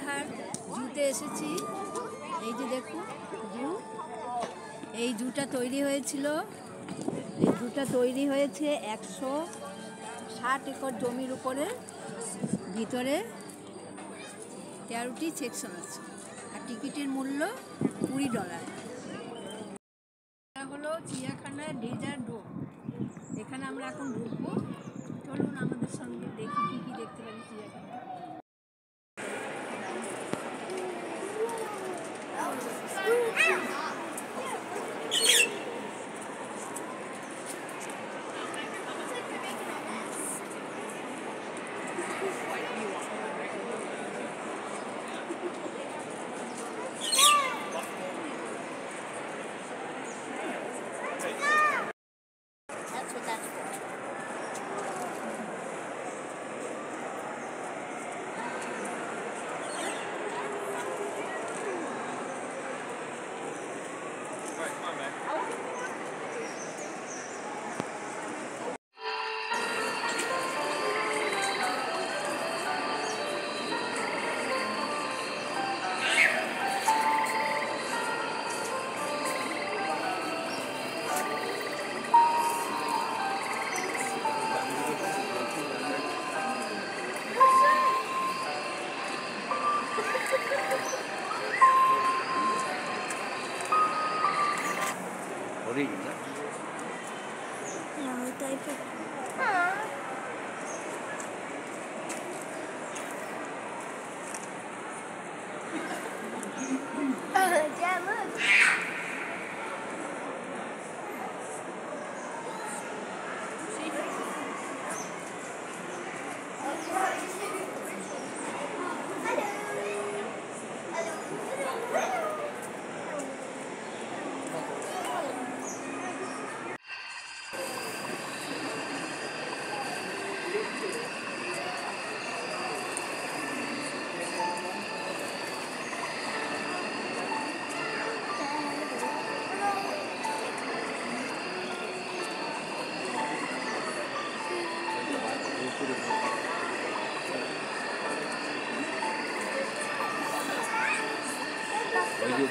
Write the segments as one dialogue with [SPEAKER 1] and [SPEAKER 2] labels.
[SPEAKER 1] পাহাড় জুতে এসেছি। এই যে দেখুন জু, এই জুটা তৈরি হয়েছিল, এই জুটা তৈরি হয়েছে 160 একর জমির উপরে। ভিতরে 13টি সেকশন আছে আর টিকিটের মূল্য $20। এটা হলো চিড়িয়াখানার ডেজার্ট ডোম। এখানে আমরা এখন ঢুকবো। চলুন আমাদের সঙ্গে দেখি কি কি দেখতে পারি চিড়িয়াখানা।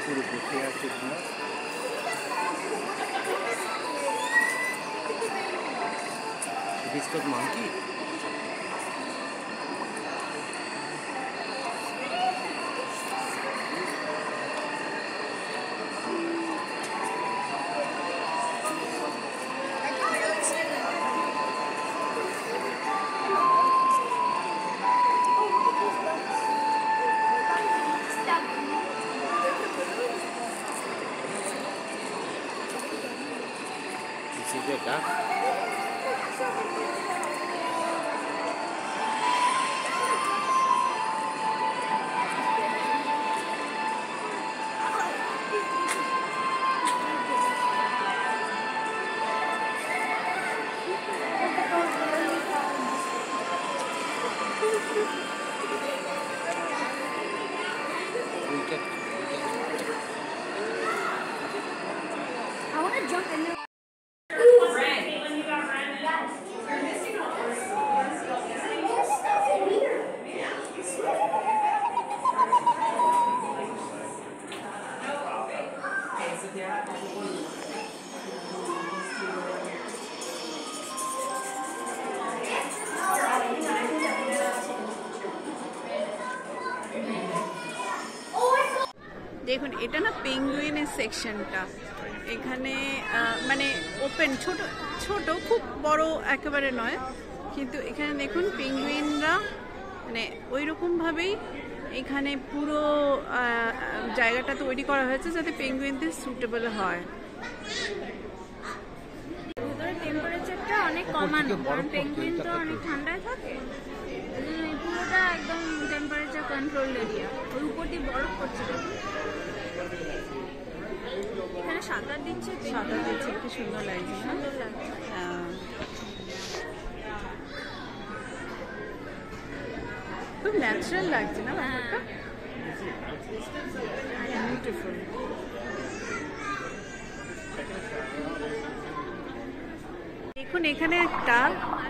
[SPEAKER 2] পুরো বসে আছে biscuit monkey.
[SPEAKER 1] I want to jump in there. দেখুন এটা না পেঙ্গুইনের সেকশনটা। এখানে মানে ওপেন, ছোট ছোট, খুব বড় একেবারে নয়, কিন্তু এখানে দেখুন পেঙ্গুইনরা মানে ওই রকমভাবেই এখানে পুরো জায়গাটা তৈরি করা হয়েছে যাতে পেঙ্গুইনদের সুটেবল হয়।
[SPEAKER 3] ভিতরে টেম্পারেচারটা অনেক কমানো, কারণ পেঙ্গুইন তো অনেক ঠান্ডায় থাকে, এই পুরোটা একদম টেম্পারেচার কন্ট্রোল এরিয়া। ওই উপর দিয়ে বরফ পড়ছে। এখানে সাঁতার দিচ্ছে,
[SPEAKER 1] কি সুন্দর লাগছে,
[SPEAKER 3] সুন্দর লাগছে।
[SPEAKER 1] খুব ন্যাচারাল লাগছে না ব্যাপারটা, বিউটিফুল। দেখুন এখানে একটা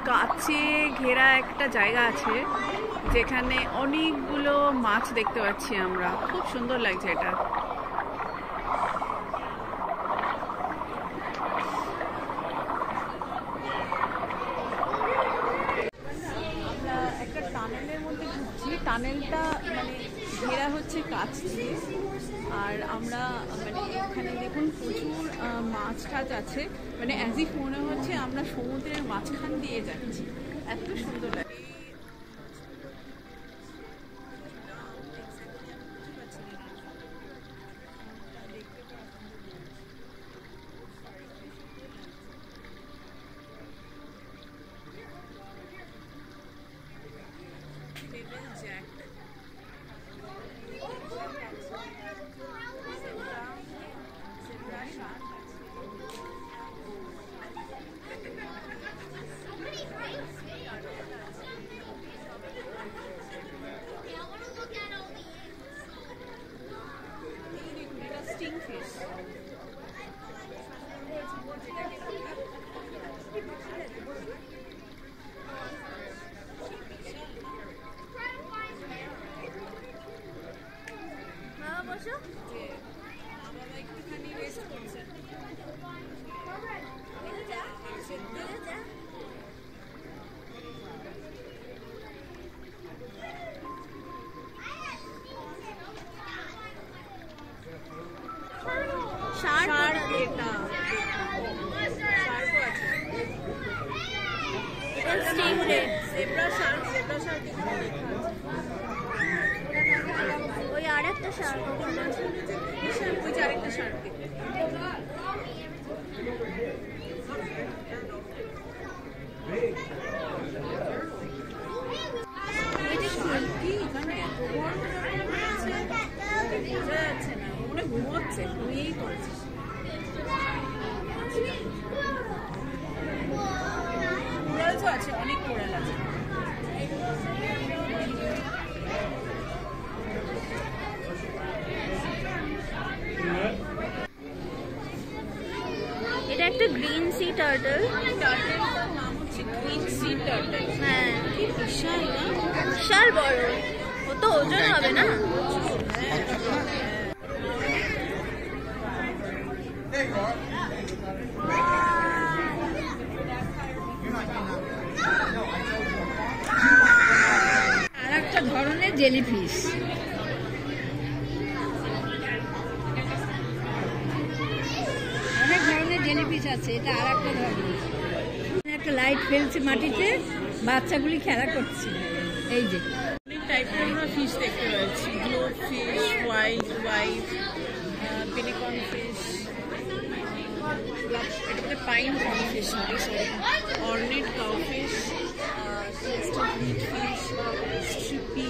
[SPEAKER 1] কাঁচে ঘেরা একটা জায়গা আছে, যেখানে অনেকগুলো মাছ দেখতে পাচ্ছি আমরা, খুব সুন্দর লাগছে এটা। আমরা একটা টানেলের মধ্যে ঢুকছি, টানেলটা মানে ঘেরা হচ্ছে কাঁচ দিয়ে, আর আমরা মানে এখানে দেখুন প্রচুর মাছ টাছ আছে, মানে অ্যাজ ইফ মনে হচ্ছে আমরা সমুদ্রের মাঝখান দিয়ে যাচ্ছি, এত সুন্দর লাগে।
[SPEAKER 3] ওই আরেকটা শার্ক,
[SPEAKER 1] ওই যে আরেকটা শার্ক। ঘুমোচ্ছে, ঘুমিয়েই পড়ছে। কোরাল তো আছে, অনেক কোরাল আছে।
[SPEAKER 3] এটা একটা গ্রিন সি টার্টল।
[SPEAKER 1] টার্টলটার নাম হচ্ছে গ্রিন সি টার্টল।
[SPEAKER 3] হ্যাঁ,
[SPEAKER 1] কি বিশাল না,
[SPEAKER 3] বিশাল বড়, ও তো ওজন হবে না?
[SPEAKER 4] আর একটা ধরনের জেলিফিশ, অনেক ধরনের জেলিফিশ আছে, এটা আর একটা ধরনের। একটা লাইট ফেলছে মাটিতে, বাচ্চাগুলি খেলা করছে। এই যে
[SPEAKER 1] অনেক টাইপের আমরা ফিশ দেখতে পাচ্ছি, blue fish, white pelican fish, এটাতে pine fish, sorry ornate cow fish, fish, stripy.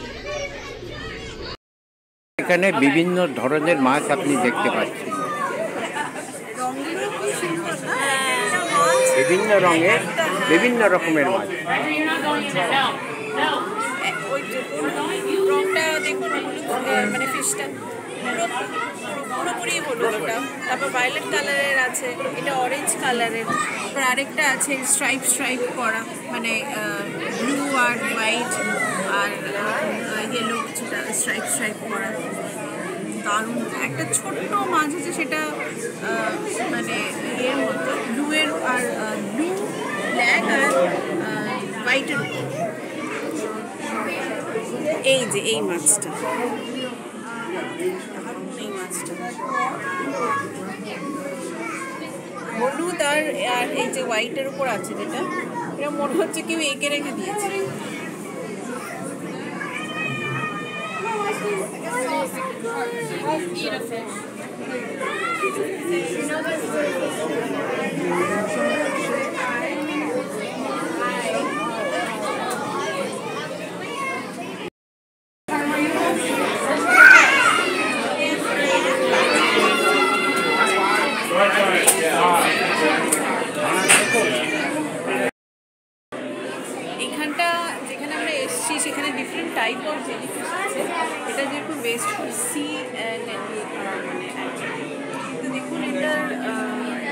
[SPEAKER 2] এখানে বিভিন্ন ধরনের মাছ আপনি দেখতে পাচ্ছেন, বিভিন্ন রঙের বিভিন্ন রকমের মাছ।
[SPEAKER 1] রংটা দেখুন মানে ফিশটা পুরোপুরি হলুদ ওটা, তারপর ভায়োলেট কালারের আছে, এটা অরেঞ্জ কালারের, তারপর আরেকটা আছে স্ট্রাইপ করা, মানে ব্লু আর হোয়াইট আর ইয়েলো কিছুটা স্ট্রাইপ করা, দারুণ। একটা ছোট্ট মাছ আছে, সেটা মানে এর মতো ব্লুয়ের আর ব্লু ব্ল্যাক আর হোয়াইটের উপর। এই যে এই মাছটা, এই মাছটা হলুদ আর এই যে হোয়াইটের উপর আছে, যেটা এটা মনে হচ্ছে কেউ এঁকে রেখে দিয়েছে। এখানটা যেখানে আমরা এসেছি সেখানে ডিফারেন্ট টাইপ অফ জেলিফিশ আছে। এটা যেরকম বেস্ট ফর সি মানে তো দেখুন এটার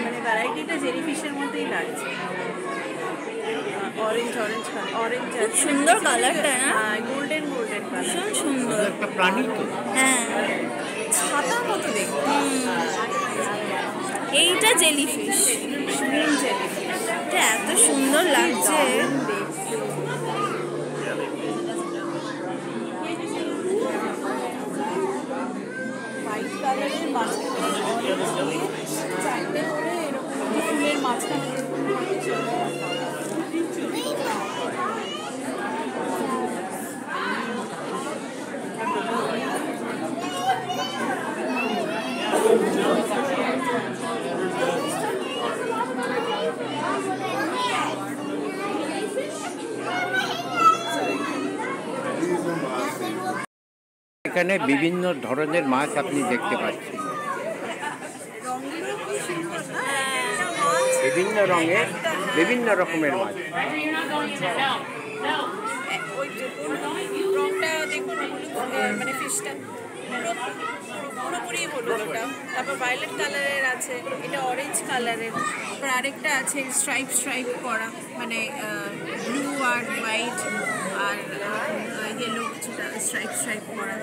[SPEAKER 1] মানে ভ্যারাইটিটা জেলিফিশের মধ্যেই লাগছে। অরেঞ্জ অরেঞ্জ
[SPEAKER 3] খুব সুন্দর কালারটা না,
[SPEAKER 1] গোল্ডেন কালার,
[SPEAKER 3] ভীষণ সুন্দর।
[SPEAKER 2] একটা প্রাণী তো।
[SPEAKER 3] হ্যাঁ,
[SPEAKER 1] ছাতার মতো দেখতে।
[SPEAKER 3] এইটা জেলিফিশ, এটা এত সুন্দর লাগছে।
[SPEAKER 1] হোয়াইট কালারের মাঝখানে অরেঞ্জ দিয়ে চারটে করে এরকম ফুলের মাঝখানে
[SPEAKER 2] এখানে বিভিন্ন ধরনের মাছ আপনি দেখতে পাচ্ছেন, বিভিন্ন রঙের বিভিন্ন রকমের মাছ।
[SPEAKER 1] রংটা দেখুন মানে ফিশটা পুরোপুরি হলুদ ওটা, তারপর ভায়োলেট কালারের আছে, এটা অরেঞ্জ কালারের, তারপর আরেকটা আছে স্ট্রাইপ করা, মানে ব্লু আর হোয়াইট আর ইয়েলো কিছুটা স্ট্রাইপ করা,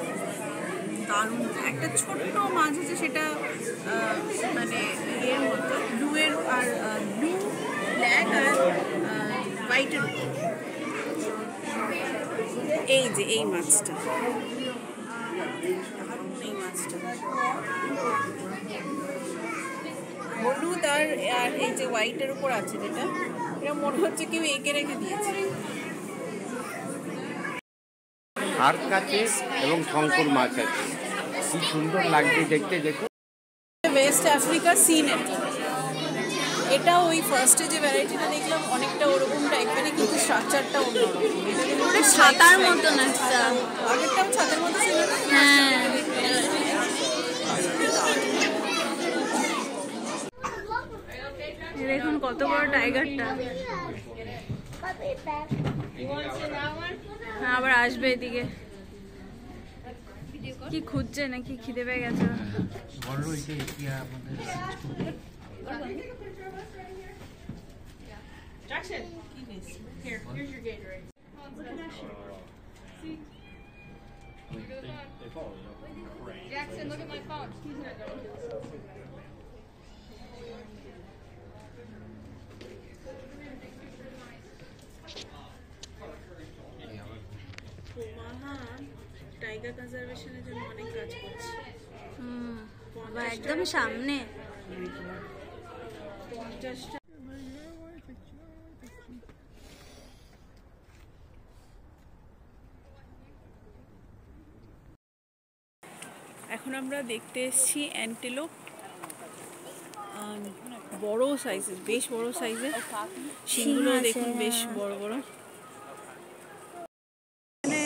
[SPEAKER 1] দারুণ। একটা ছোট্ট মাছ আছে সেটা মানে ইয়ের মতো ব্লুয়ের আর ব্লু ব্ল্যাক আর হোয়াইটের, এই যে এই মাছটা হলুদ আর এই যে হোয়াইটের উপর আছে, যেটা এটা মনে হচ্ছে কেউ এঁকে রেখে দিয়েছে।
[SPEAKER 2] আর কাছে এবং শঙ্কর মাছ আছে, কি সুন্দর লাগছে দেখতে। দেখুন,
[SPEAKER 1] ওয়েস্ট আফ্রিকার সিনেট, এটা ওই ফার্স্টে যে ভ্যারাইটিটা দেখলাম অনেকটা ওরকম টাইপেরই, কিন্তু স্ট্রাকচারটা অন্যরকম।
[SPEAKER 3] ওটা ছাতার মতন একটা,
[SPEAKER 1] আগেরটাও ছাতার মতো ছিল না?
[SPEAKER 3] হ্যাঁ। দেখুন কত বড় টাইগারটা, আবার আসবে এদিকে। কি খুঁজছে নাকি, খিদে পেয়ে গেছে?
[SPEAKER 5] Jackson, look at my phone.
[SPEAKER 1] Tiger কনজারভেশনের জন্য অনেক কাজ করছে।
[SPEAKER 3] একদম সামনে।
[SPEAKER 1] 50টা এখন আমরা দেখতে এসেছি অ্যান্টেলোপ, বড় সাইজের, বেশ বড় সাইজের, শিংগুলো দেখুন বেশ বড় বড়। এখানে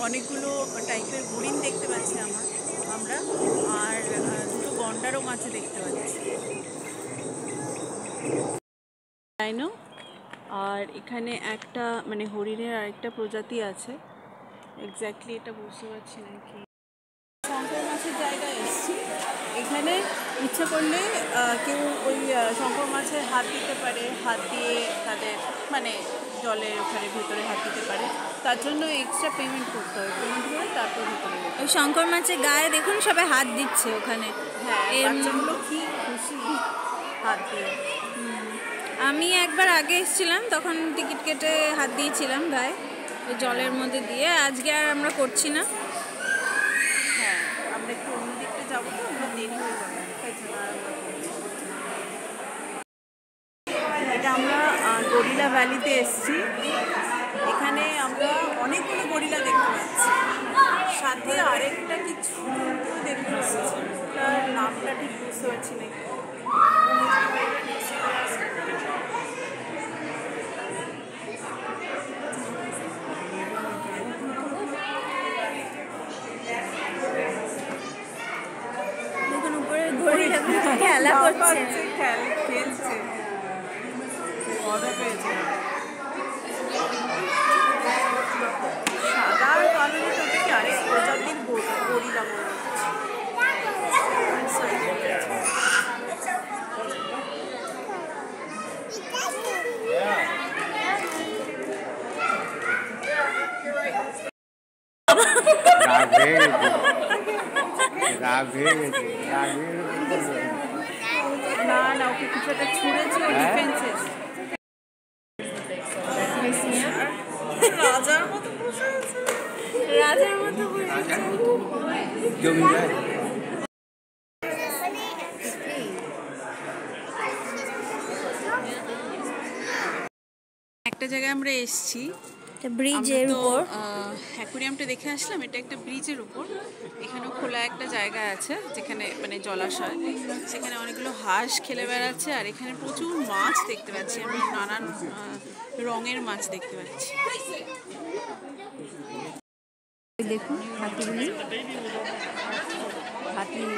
[SPEAKER 1] অনেকগুলো টাইপের হরিণ দেখতে পাচ্ছি আমরা, আর দুটো গন্ডারও মাছে দেখতে পাচ্ছি। ডাইনো, আর এখানে একটা মানে হরিণের আরেকটা প্রজাতি আছে, এক্স্যাক্টলি এটা বুঝতে পারছি না কি। শঙ্কর মাছের জায়গায় এসেছি, এখানে ইচ্ছা করলে কেউ ওই শঙ্কর মাছের হাত দিতে পারে, হাত দিয়ে তাদের মানে জলের ওখানে ভেতরে হাত দিতে পারে, তার জন্য এক্সট্রা পেমেন্ট করতে হয়, পেমেন্ট করে তারপর ভেতরে যেতে হয়।
[SPEAKER 3] ওই শঙ্কর মাছের গায়ে দেখুন সবাই হাত দিচ্ছে ওখানে।
[SPEAKER 1] হ্যাঁ, বাচ্চাগুলো কি খুশি হাত দিয়ে।
[SPEAKER 3] আমি একবার আগে এসেছিলাম, তখন টিকিট কেটে হাত দিয়েছিলাম গায়ে ওই জলের মধ্যে দিয়ে। আজকে আর আমরা করছি না।
[SPEAKER 1] হ্যাঁ, আমরা একটু অন্য দিকটা যাবো তো, আমরা দেরি হয়ে যাবে। এটা আমরা গরিলা ভ্যালিতে এসেছি, এখানে আমরা অনেকগুলো গরিলা দেখতে পাচ্ছি, সাথে আরেকটা কিছু দেখতে পাচ্ছি, তার নামটা ঠিক বুঝতে পারছি না।
[SPEAKER 3] দেখুন উপরে গরিলা খেলা করছে,
[SPEAKER 1] খেলছে, মজা পেয়েছে। সাদা আর কালোর সাথে কি আরেক প্রজাতির গরিলা মনে হচ্ছে।
[SPEAKER 2] হয়ে গেছে, রাগ হয়ে গেছে, রাগ হয়ে গেছে।
[SPEAKER 1] না না, ওকে কিছু একটা ছুঁড়েছে, ও ডিফেন্সে। রাজার মতো বসে আছে, রাজার মতো বসে আছে।
[SPEAKER 2] জমিদার
[SPEAKER 1] একটা জায়গায় আমরা এসেছি,
[SPEAKER 3] ব্রিজের উপর
[SPEAKER 1] অ্যাকুরিয়ামটা দেখে আসলাম। এটা একটা ব্রিজের উপর, এখানেও খোলা একটা জায়গা আছে যেখানে মানে জলাশয়, সেখানে অনেকগুলো হাঁস খেলে বেড়াচ্ছে। আর এখানে প্রচুর মাছ দেখতে পাচ্ছি আমি, নানান রঙের মাছ দেখতে পাচ্ছি।
[SPEAKER 4] দেখুন হাতিগুলি, হাতির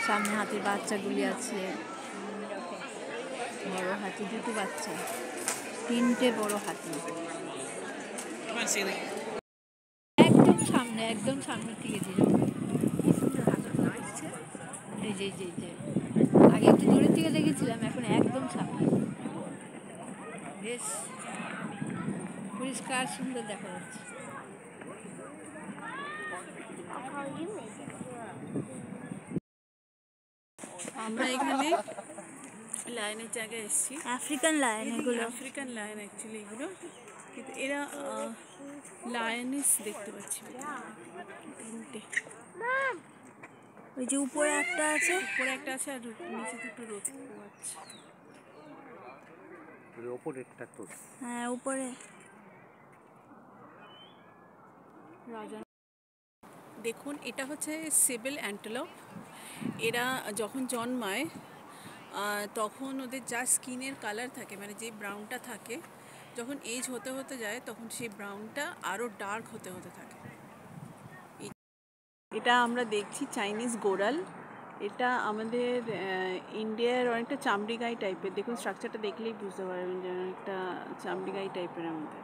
[SPEAKER 4] সামনে হাতির বাচ্চাগুলি আছে, বড় হাতি দুটো বাচ্চা, তিনটে বড় হাতি একদম সামনে থেকে যে কি সুন্দর হাতিগুলো আসছে। এই যে আগে একটু দূরের থেকে দেখেছিলাম, এখন একদম সামনে, বেশ পরিষ্কার সুন্দর দেখা যাচ্ছে।
[SPEAKER 1] আমরা এখানে লায়নের জায়গায় এসেছি,
[SPEAKER 3] আফ্রিকান লায়ন এগুলো।
[SPEAKER 1] আফ্রিকান লায়ন অ্যাকচুয়ালি এগুলো, কিন্তু এরা লায়নেস দেখতে পাচ্ছি তিনটে।
[SPEAKER 3] ওই যে উপরে একটা আছে,
[SPEAKER 1] উপরে একটা আছে আর নিচে দুটো রোদ পাচ্ছে।
[SPEAKER 2] ওপরেরটা তো
[SPEAKER 3] হ্যাঁ উপরে।
[SPEAKER 1] দেখুন এটা হচ্ছে সেবেল অ্যান্টেলপ। এরা যখন জন্মায় তখন ওদের যা স্কিনের কালার থাকে, মানে যে ব্রাউনটা থাকে, যখন এজ হতে হতে যায় তখন সেই ব্রাউনটা আরও ডার্ক হতে হতে থাকে। এটা আমরা দেখছি চাইনিজ গোরাল। এটা আমাদের ইন্ডিয়ার অনেকটা চামড়ি গাই টাইপের, দেখুন স্ট্রাকচারটা দেখলেই বুঝতে পারবেন যে অনেকটা চামড়ি গাই টাইপের আমাদের।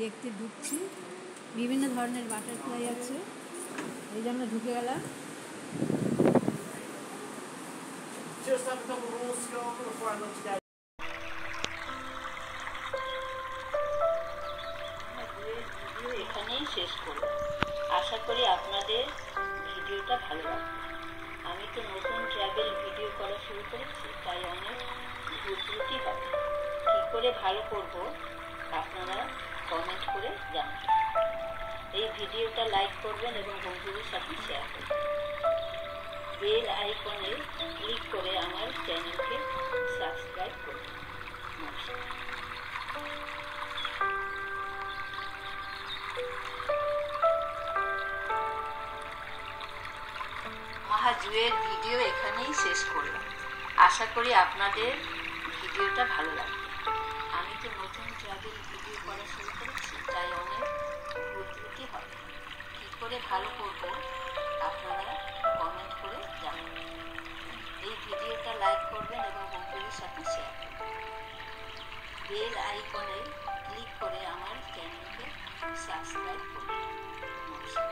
[SPEAKER 4] দেখতে ঢুকছি, বিভিন্ন ধরনের বাটারফ্লাই আছে, এই যে আমরা ঢুকে গেলাম।
[SPEAKER 5] ভিডিও এখানেই শেষ করব। আশা করি আপনাদের ভিডিওটা ভালো লাগবে। আমি তো নতুন ট্রাভেল ভিডিও করা শুরু করেছি, তাই অনেক ভুল ত্রুটি হবে। কী করে ভালো করব আপনারা কমেন্ট করে জানাবেন। এই ভিডিওটা লাইক করবেন এবং বন্ধুদের সাথে শেয়ার করবেন। বেল আইকনে ক্লিক করে আমার চ্যানেলকে সাবস্ক্রাইব করবেন। নমস্কার। মহাজুয়ের ভিডিও এখানেই শেষ করলাম। আশা করি আপনাদের ভিডিওটা ভালো লাগবে। আমি তো নতুন ট্রাভেল ভিডিও করা শুরু করেছি, তাই অনেক ভুল ত্রুটি হবে। কী করে ভালো করব আপনারা কমেন্ট করে জানাবেন। এই ভিডিওটা লাইক করবেন এবং বন্ধুদের সাথে শেয়ার করবেন। বেল আইকনে ক্লিক করে আমার চ্যানেলকে সাবস্ক্রাইব করবেন। নমস্কার।